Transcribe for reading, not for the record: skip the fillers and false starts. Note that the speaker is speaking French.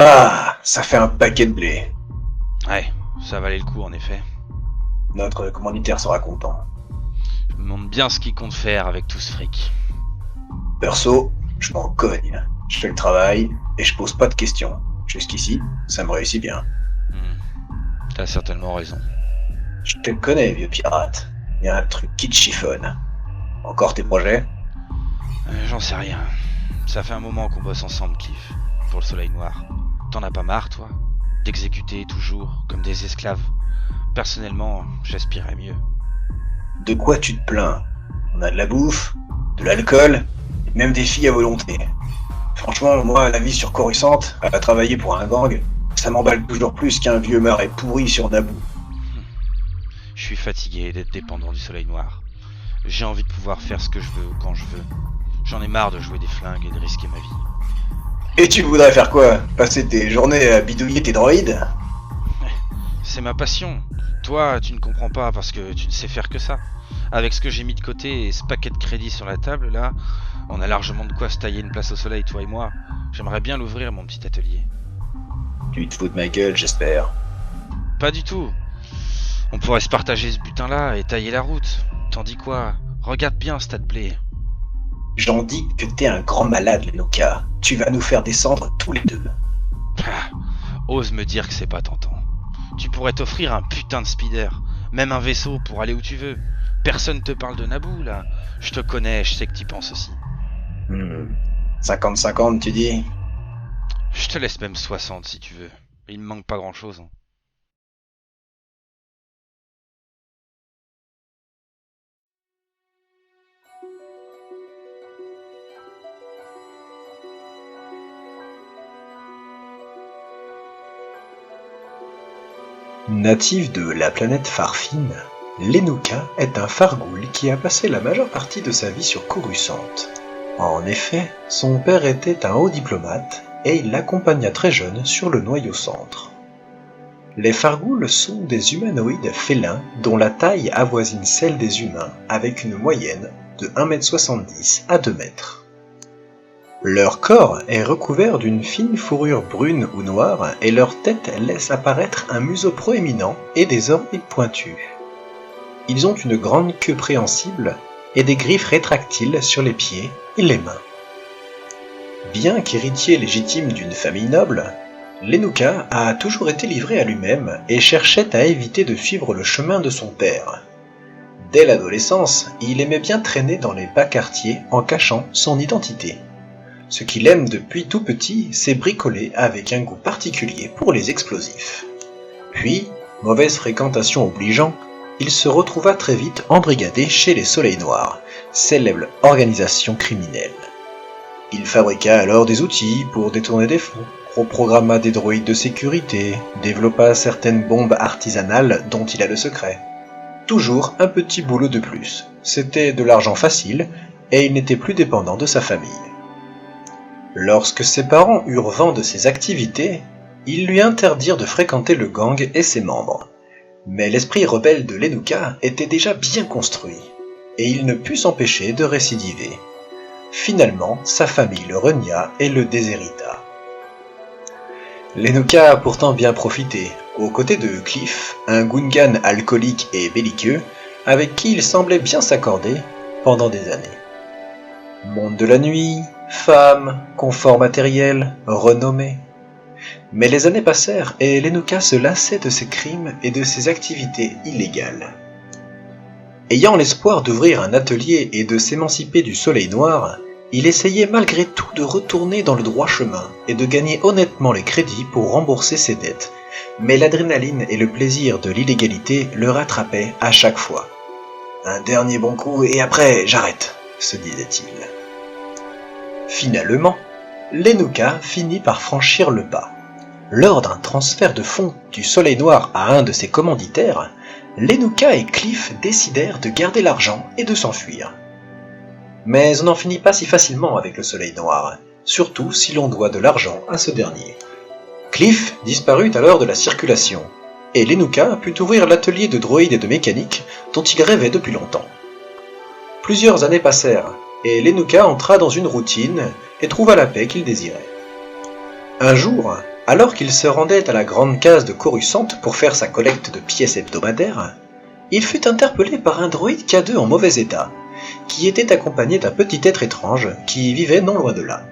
Ah, ça fait un paquet de blé. Ouais, ça valait le coup en effet. Notre commanditaire sera content. Je me demande bien ce qu'il compte faire avec tout ce fric. Perso, je m'en cogne. Je fais le travail et je pose pas de questions. Jusqu'ici, ça me réussit bien. T'as certainement raison. Je te connais, vieux pirate. Y a un truc qui te chiffonne. Encore tes projets? J'en sais rien. Ça fait un moment qu'on bosse ensemble, Cliff, pour le soleil noir. T'en as pas marre, toi? D'exécuter toujours, comme des esclaves? Personnellement, j'aspirais mieux. De quoi tu te plains? On a de la bouffe, de l'alcool, et même des filles à volonté. Franchement, moi, la vie sur Coruscant, à travailler pour un gang, ça m'emballe toujours plus qu'un vieux marais pourri sur Naboo. Je suis fatigué d'être dépendant du soleil noir. J'ai envie de pouvoir faire ce que je veux quand je veux. J'en ai marre de jouer des flingues et de risquer ma vie. Et tu voudrais faire quoi? Passer tes journées à bidouiller tes droïdes? C'est ma passion. Toi, tu ne comprends pas parce que tu ne sais faire que ça. Avec ce que j'ai mis de côté et ce paquet de crédits sur la table, là, on a largement de quoi se tailler une place au soleil, toi et moi. J'aimerais bien l'ouvrir, mon petit atelier. Tu te fous de ma gueule, j'espère. Pas du tout. On pourrait se partager ce butin-là et tailler la route. T'en dis quoi? Regarde bien ce tas de blé. J'en dis que t'es un grand malade, Lenoka. Tu vas nous faire descendre tous les deux. Ah, ose me dire que c'est pas tentant. Tu pourrais t'offrir un putain de speeder, même un vaisseau pour aller où tu veux. Personne te parle de Naboo, là. Je te connais, je sais que t'y penses aussi. 50-50, tu dis? Je te laisse même 60 si tu veux. Il me manque pas grand-chose. Natif de la planète Farfine, Lenoka est un Fargoul qui a passé la majeure partie de sa vie sur Coruscant. En effet, son père était un haut diplomate et il l'accompagna très jeune sur le noyau centre. Les Fargouls sont des humanoïdes félins dont la taille avoisine celle des humains avec une moyenne de 1,70 m à 2 m. Leur corps est recouvert d'une fine fourrure brune ou noire et leur tête laisse apparaître un museau proéminent et des oreilles pointues. Ils ont une grande queue préhensible et des griffes rétractiles sur les pieds et les mains. Bien qu'héritier légitime d'une famille noble, Lenoka a toujours été livré à lui-même et cherchait à éviter de suivre le chemin de son père. Dès l'adolescence, il aimait bien traîner dans les bas quartiers en cachant son identité. Ce qu'il aime depuis tout petit, c'est bricoler avec un goût particulier pour les explosifs. Puis, mauvaise fréquentation obligeant, il se retrouva très vite embrigadé chez les Soleils Noirs, célèbre organisation criminelle. Il fabriqua alors des outils pour détourner des fonds, reprogramma des droïdes de sécurité, développa certaines bombes artisanales dont il a le secret. Toujours un petit boulot de plus, c'était de l'argent facile et il n'était plus dépendant de sa famille. Lorsque ses parents eurent vent de ses activités, ils lui interdirent de fréquenter le gang et ses membres. Mais l'esprit rebelle de Lenoka était déjà bien construit, et il ne put s'empêcher de récidiver. Finalement, sa famille le renia et le déshérita. Lenoka a pourtant bien profité, aux côtés de Cliff, un Gungan alcoolique et belliqueux, avec qui il semblait bien s'accorder pendant des années. Monde de la nuit, femmes, confort matériel, renommée. Mais les années passèrent et Lenoka se lassait de ses crimes et de ses activités illégales. Ayant l'espoir d'ouvrir un atelier et de s'émanciper du soleil noir, il essayait malgré tout de retourner dans le droit chemin et de gagner honnêtement les crédits pour rembourser ses dettes. Mais l'adrénaline et le plaisir de l'illégalité le rattrapaient à chaque fois. Un dernier bon coup et après j'arrête, se disait-il. Finalement, Lenoka finit par franchir le pas. Lors d'un transfert de fonds du Soleil Noir à un de ses commanditaires, Lenoka et Cliff décidèrent de garder l'argent et de s'enfuir. Mais on n'en finit pas si facilement avec le Soleil Noir, surtout si l'on doit de l'argent à ce dernier. Cliff disparut alors de la circulation, et Lenoka put ouvrir l'atelier de droïdes et de mécanique dont il rêvait depuis longtemps. Plusieurs années passèrent, et Lenoka entra dans une routine et trouva la paix qu'il désirait. Un jour, Alors qu'il se rendait à la grande case de Coruscant pour faire sa collecte de pièces hebdomadaires, il fut interpellé par un droïde K2 en mauvais état, qui était accompagné d'un petit être étrange qui vivait non loin de là.